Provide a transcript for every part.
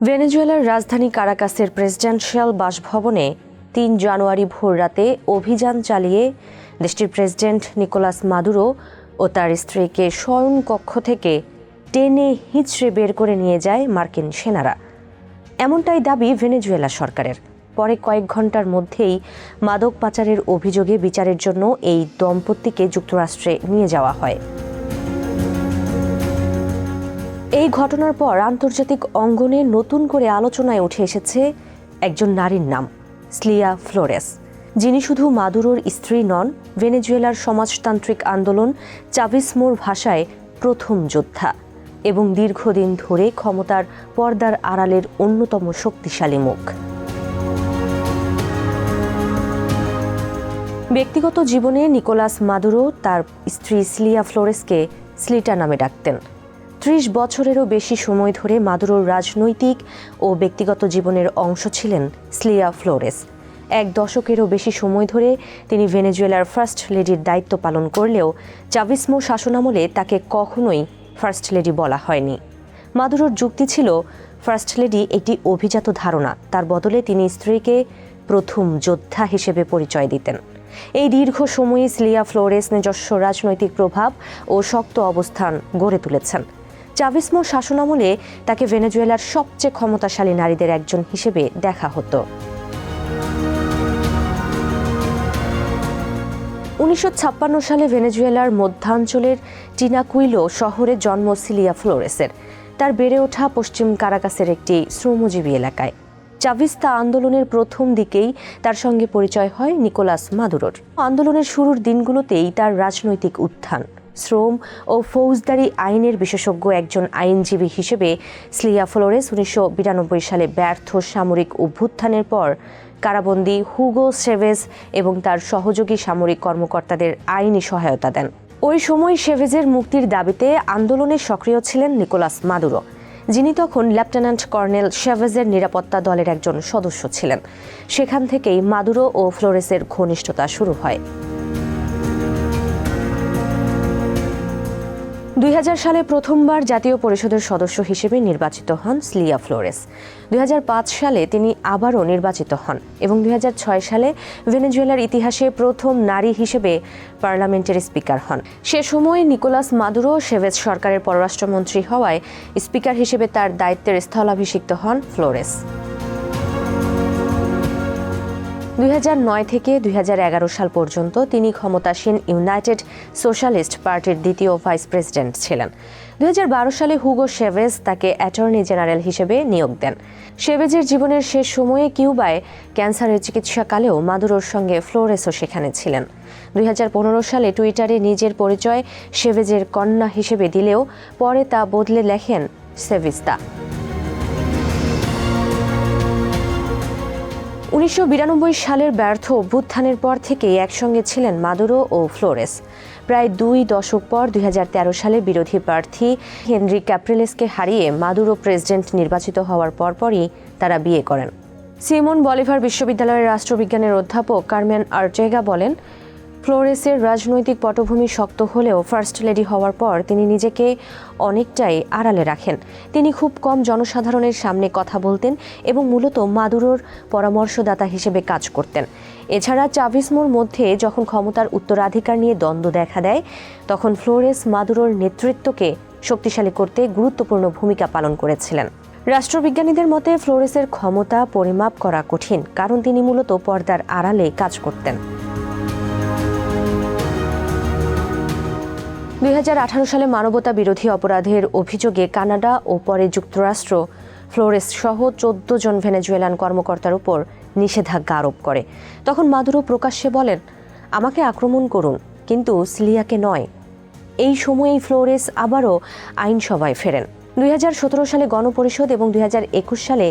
ভেনেজুয়েলার রাজধানী কারাকাসের প্রেসিডেন্সিয়াল বাসভবনে ৩ জানুয়ারি ভোররাতে অভিযান চালিয়ে দেশটির প্রেসিডেন্ট নিকোলাস মাদুরো ও তার স্ত্রীকে শয়নকক্ষ থেকে টেনে হিঁচড়ে বের করে নিয়ে যায় মার্কিন সেনারা। এমনটাই দাবি ভেনেজুয়েলা সরকারের। পরে কয়েক ঘন্টার মধ্যেই মাদক পাচারের অভিযোগে বিচারের জন্য এই দম্পতিকে যুক্তরাষ্ট্রে নিয়ে যাওয়া হয়। এই ঘটনার পর আন্তর্জাতিক অঙ্গনে নতুন করে আলোচনায় উঠে এসেছে একজন নারীর নাম, স্লিয়া ফ্লোরেস, যিনি শুধু মাদুরোর স্ত্রী নন, ভেনেজুয়েলার সমাজতান্ত্রিক আন্দোলন চাভিসমোর ভাষায় প্রথম যোদ্ধা এবং দীর্ঘদিন ধরে ক্ষমতার পর্দার আড়ালের অন্যতম শক্তিশালী মুখ। ব্যক্তিগত জীবনে নিকোলাস মাদুরো তার স্ত্রী স্লিয়া ফ্লোরেসকে স্লিটা নামে ডাকতেন। ৩০ বছরেরও বেশি সময় ধরে মাদুরোর রাজনৈতিক ও ব্যক্তিগত জীবনের অংশ ছিলেন স্লিয়া ফ্লোরেস। ১ দশকেরও বেশি সময় ধরে তিনি ভেনেজুয়েলার ফার্স্ট লেডির দায়িত্ব পালন করলেও চাভিসমো শাসনামলে তাকে কখনোই ফার্স্ট লেডি বলা হয়নি। মাদুরোর যুক্তি ছিল, ফার্স্ট লেডি একটি অভিজাত ধারণা, তার বদলে তিনি স্ত্রীকে প্রথম যোদ্ধা হিসেবে পরিচয় দিতেন। এই দীর্ঘ সময়ে স্লিয়া ফ্লোরেস নিজস্ব রাজনৈতিক প্রভাব ও শক্ত অবস্থান গড়ে তুলেছেন। চাভিসমো শাসনামলে তাকে ভেনেজুয়েলার সবচেয়ে ক্ষমতাশালী নারীদের একজন হিসেবে দেখা হতো। ১৯৫৬ সালে ভেনেজুয়েলার মধ্যাঞ্চলের টিনাকুইলো শহরে জন্ম স্লিয়া ফ্লোরেসের। তার বেড়ে ওঠা পশ্চিম কারাকাসের একটি শ্রমজীবী এলাকায়। চাভিস্তা আন্দোলনের প্রথম দিকেই তার সঙ্গে পরিচয় হয় নিকোলাস মাদুরোর। আন্দোলনের শুরুর দিনগুলোতেই তার রাজনৈতিক উত্থান। শ্রম ও ফৌজদারি আইনের বিশেষজ্ঞ একজন আইনজীবী হিসেবে স্লিয়া ফ্লোরেস ১৯৯২ সালে ব্যর্থ সামরিক অভ্যুত্থানের পর কারাবন্দী হুগো শেভেজ এবং তার সহযোগী সামরিক কর্মকর্তাদের আইনি সহায়তা দেন। ওই সময় শেভেজের মুক্তির দাবিতে আন্দোলনে সক্রিয় ছিলেন নিকোলাস মাদুরো, যিনি তখন লেফটেন্যান্ট কর্নেল শেভেজের নিরাপত্তা দলের একজন সদস্য ছিলেন। সেখান থেকেই মাদুরো ও ফ্লোরেসের ঘনিষ্ঠতা শুরু হয়। ২০০০ সালে প্রথমবার জাতীয় পরিষদের সদস্য হিসেবে নির্বাচিত হন স্লিয়া ফ্লোরেস। ২০০৫ সালে তিনি আবারও নির্বাচিত হন এবং ২০০৬ সালে ভেনেজুয়েলার ইতিহাসে প্রথম নারী হিসেবে পার্লামেন্টের স্পিকার হন। সে সময় নিকোলাস মাদুরো শেভেজ সরকারের পররাষ্ট্রমন্ত্রী হওয়ায় স্পিকার হিসেবে তার দায়িত্বের স্থলাভিষিক্ত হন ফ্লোরেস। ২০০৯ থেকে ২০১১ সাল পর্যন্ত তিনি ক্ষমতাসীন ইউনাইটেড সোশ্যালিস্ট পার্টির দ্বিতীয় ভাইস প্রেসিডেন্ট ছিলেন। ২০১২ সালে হুগো শেভেজ তাকে অ্যাটর্নি জেনারেল হিসেবে নিয়োগ দেন। শেভেজের জীবনের শেষ সময়ে কিউবায় ক্যান্সারের চিকিৎসাকালেও মাদুরোর সঙ্গে ফ্লোরেসও সেখানে ছিলেন। ২০১৫ সালে টুইটারে নিজের পরিচয় শেভেজের কন্যা হিসেবে দিলেও পরে তা বদলে লেখেন সেভিস্তা। ১৯৯২ সালের ব্যর্থ অভ্যুত্থানের পর থেকেই একসঙ্গে ছিলেন মাদুরো ও ফ্লোরেস। প্রায় ২ দশক পর ২০১৩ সালে বিরোধী প্রার্থী হেনরি ক্যাপ্রিলেসকে হারিয়ে মাদুরো প্রেসিডেন্ট নির্বাচিত হওয়ার পরপরই তারা বিয়ে করেন। সিমন বলিভার বিশ্ববিদ্যালয়ের রাষ্ট্রবিজ্ঞানের অধ্যাপক কার্মেন আর্টেগা বলেন, ফ্লোরেসের রাজনৈতিক পটভূমি শক্ত হলেও ফার্স্ট লেডি হওয়ার পর তিনি নিজেকে অনেকটাই আড়ালে রাখেন। তিনি খুব কম জনসাধারণের সামনে কথা বলতেন এবং মূলত মাদুরোর পরামর্শদাতা হিসেবে কাজ করতেন। এছাড়া চাভিসমোর মধ্যে যখন ক্ষমতার উত্তরাধিকার নিয়ে দ্বন্দ্ব দেখা দেয়, তখন ফ্লোরেস মাদুরোর নেতৃত্বকে শক্তিশালী করতে গুরুত্বপূর্ণ ভূমিকা পালন করেছিলেন। রাষ্ট্রবিজ্ঞানীদের মতে ফ্লোরেসের ক্ষমতা পরিমাপ করা কঠিন, কারণ তিনি মূলত পর্দার আড়ালে কাজ করতেন। ২০১৮ সালে মানবতা বিরোধী অপরাধের অভিযোগে কানাডা ও পরে যুক্তরাষ্ট্র ফ্লোরেস সহ ১৪ জন ভেনেজুয়েলান কর্মকর্তার উপর নিষেধাজ্ঞা আরোপ করে। তখন মাদুরো প্রকাশ্যে বলেন, আমাকে আক্রমণ করুন, কিন্তু স্লিয়াকে নয়। এই সময়েই ফ্লোরেস আবারও আইনসভায় ফেরেন। ২০১৭ সালে গণপরিষদ এবং ২০২১ সালে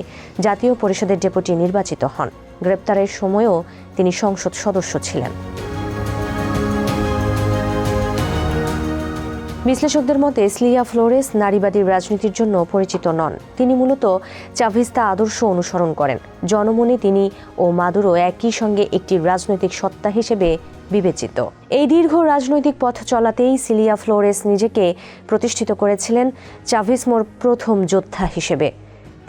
জাতীয় পরিষদের ডেপুটি নির্বাচিত হন। গ্রেপ্তারের সময়ও তিনি সংসদ সদস্য ছিলেন। বিশ্লেষকদের মতে স্লিয়া ফ্লোরেস নারীবাদী রাজনীতির জন্য পরিচিত নন। তিনি মূলত চাভিস্তা আদর্শ অনুসরণ করেন। জনমনে তিনি ও মাদুরো একই সঙ্গে একটি রাজনৈতিক সত্তা হিসেবে বিবেচিত। এই দীর্ঘ রাজনৈতিক পথ চলাতেই স্লিয়া ফ্লোরেস নিজেকে প্রতিষ্ঠিত করেছিলেন চাভিসমোর প্রথম যোদ্ধা হিসেবে।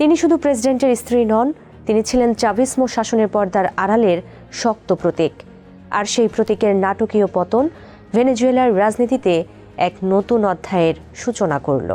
তিনি শুধু প্রেসিডেন্টের স্ত্রী নন, তিনি ছিলেন চাভিসমো শাসনের পর্দার আড়ালের শক্ত প্রতীক। আর সেই প্রতীকের নাটকীয় পতন ভেনেজুয়েলার রাজনীতিতে এক নতুন অধ্যায়ের সূচনা করল।